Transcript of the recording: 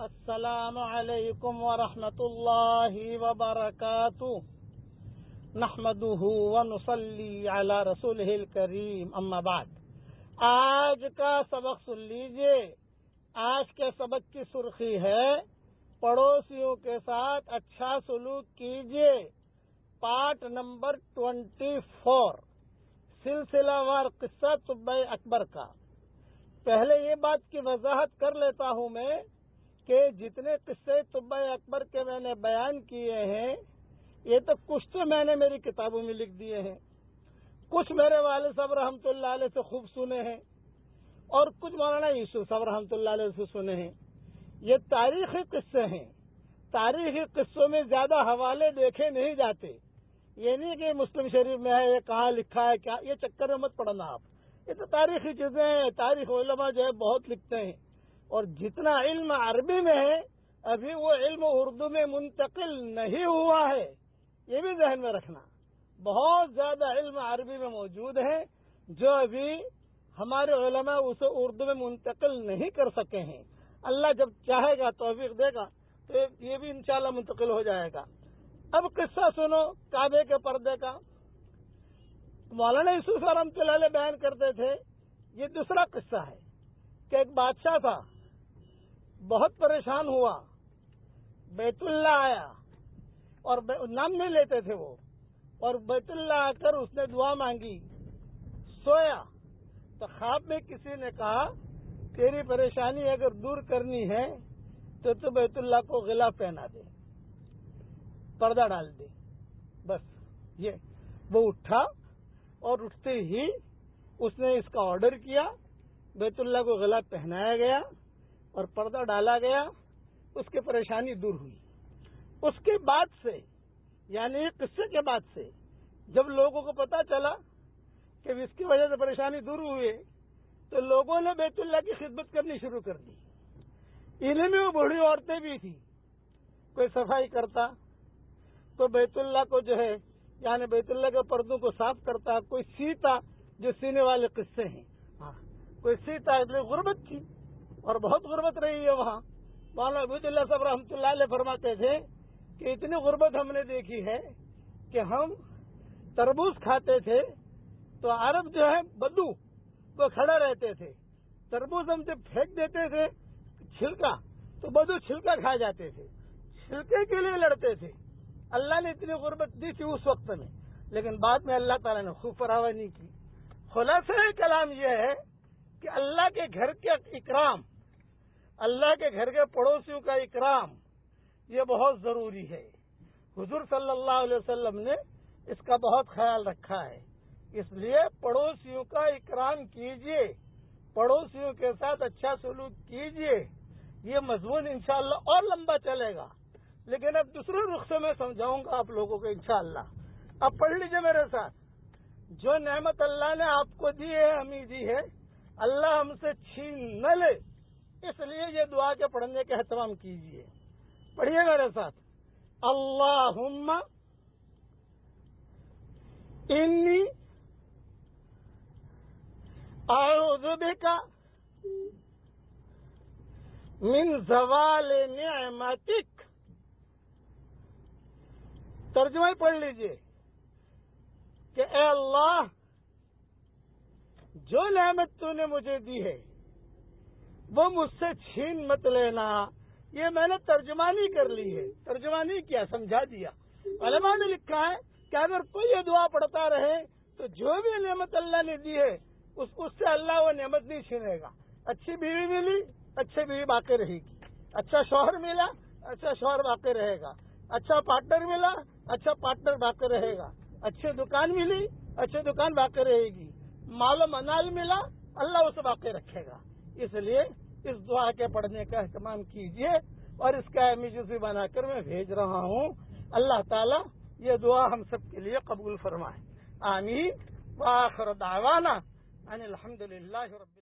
السلام علیکم ورحمۃ اللہ وبرکاتہ نحمدہ ونصلی علی رسولہ الکریم اما بعد۔ آج کا سبق سن لیجئے۔ آج کے سبق کی سرخی ہے پڑوسیوں کے ساتھ اچھا سلوک کیجئے، پارٹ نمبر 24، سلسلہ وار قصہ طب اکبر کا۔ پہلے یہ بات کی وضاحت کر لیتا ہوں میں کہ جتنے قصے طب اکبر کے میں نے بیان کیے ہیں، یہ تو کچھ تو میں نے میری کتابوں میں لکھ دیے ہیں، کچھ میرے والد صاحب رحمۃ اللہ علیہ سے خوب سنے ہیں، اور کچھ مولانا یوسف صاحب رحمۃ اللہ علیہ سے سنے ہیں۔ یہ تاریخی قصے ہیں۔ تاریخی قصوں میں زیادہ حوالے دیکھے نہیں جاتے۔ یہ نہیں کہ مسلم شریف میں ہے، یہ کہاں لکھا ہے، کیا، یہ چکر میں مت پڑنا آپ۔ یہ تو تاریخی چیزیں ہیں۔ تاریخ علماء جو ہے بہت لکھتے ہیں، اور جتنا علم عربی میں ہے ابھی وہ علم اردو میں منتقل نہیں ہوا ہے، یہ بھی ذہن میں رکھنا۔ بہت زیادہ علم عربی میں موجود ہے جو ابھی ہمارے علماء اسے اردو میں منتقل نہیں کر سکے ہیں۔ اللہ جب چاہے گا، توفیق دے گا، تو یہ بھی انشاءاللہ منتقل ہو جائے گا۔ اب قصہ سنو کعبے کے پردے کا۔ مولانا یوسف رحمۃ اللہ علیہ بیان کرتے تھے، یہ دوسرا قصہ ہے کہ ایک بادشاہ تھا، بہت پریشان ہوا، بیت اللہ آیا، اور نام نہیں لیتے تھے وہ، اور بیت اللہ آ کر اس نے دعا مانگی، سویا تو خواب میں کسی نے کہا تیری پریشانی اگر دور کرنی ہے تو بیت اللہ کو غلاف پہنا دے، پردہ ڈال دے، بس یہ۔ وہ اٹھا اور اٹھتے ہی اس نے اس کا آرڈر کیا، بیت اللہ کو غلاف پہنایا گیا اور پردہ ڈالا گیا، اس کی پریشانی دور ہوئی۔ اس کے بعد سے، یعنی قصے کے بعد سے، جب لوگوں کو پتا چلا کہ اس کی وجہ سے پریشانی دور ہوئی تو لوگوں نے بیت اللہ کی خدمت کرنی شروع کر دی۔ انہیں میں وہ بوڑھی عورتیں بھی تھیں، کوئی صفائی کرتا، کوئی بیت اللہ کو جو ہے یعنی بیت اللہ کے پردوں کو صاف کرتا، کوئی سیتا، جو سینے والے قصے ہیں، کوئی سیتا، اس لیے غربت تھی اور بہت غربت رہی ہے وہاں۔ مولانا عبید اللہ صاحب رحمۃ اللہ علیہ فرماتے تھے کہ اتنی غربت ہم نے دیکھی ہے کہ ہم تربوز کھاتے تھے تو عرب جو ہے بدو وہ کھڑے رہتے تھے، تربوز ہم جب پھینک دیتے تھے چھلکا تو بدو چھلکا کھا جاتے تھے، چھلکے کے لیے لڑتے تھے۔ اللہ نے اتنی غربت دی تھی اس وقت میں، لیکن بعد میں اللہ تعالیٰ نے خوب فراوانی کی۔ خلاصہ کلام یہ ہے کہ اللہ کے گھر کے اکرام، اللہ کے گھر کے پڑوسیوں کا اکرام، یہ بہت ضروری ہے۔ حضور صلی اللہ علیہ وسلم نے اس کا بہت خیال رکھا ہے، اس لیے پڑوسیوں کا اکرام کیجئے، پڑوسیوں کے ساتھ اچھا سلوک کیجئے۔ یہ مضمون انشاءاللہ اور لمبا چلے گا، لیکن اب دوسرے رخ سے میں سمجھاؤں گا آپ لوگوں کو انشاءاللہ۔ اب پڑھ لیجئے میرے ساتھ۔ جو نعمت اللہ نے آپ کو دی ہے، ہمیں دی ہے، اللہ ہم سے چھین نہ لے، اس لیے یہ دعا کے پڑھنے کا اہتمام کیجئے۔ پڑھیے میرے ساتھ۔ اللہم انی اعوذ بک من زوال نعمتک۔ ترجمہ ہی پڑھ لیجئے کہ اے اللہ، جو نعمت تو نے مجھے دی ہے وہ مجھ سے چھین مت لینا۔ یہ میں نے ترجمانی کر لی ہے، ترجمانی کیا، سمجھا دیا۔ علماء نے لکھا ہے کہ اگر کوئی یہ دعا پڑھتا رہے تو جو بھی نعمت اللہ نے دی ہے اس سے اللہ وہ نعمت نہیں چھینے گا۔ اچھی بیوی ملی، اچھی بیوی باقی رہے گی، اچھا شوہر ملا، اچھا شوہر باقی رہے گا، اچھا پارٹنر ملا، اچھا پارٹنر باقی رہے گا، اچھی دکان ملی، اچھی دکان باقی رہے گی، مال و منال ملا، اللہ اسے باقی رکھے گا۔ اس لیے اس دعا کے پڑھنے کا اہتمام کیجئے، اور اس کا امیجوزی بنا کر میں بھیج رہا ہوں۔ اللہ تعالیٰ یہ دعا ہم سب کے لیے قبول فرمائے، آمین۔ وآخر دعوانا ان الحمدللہ رب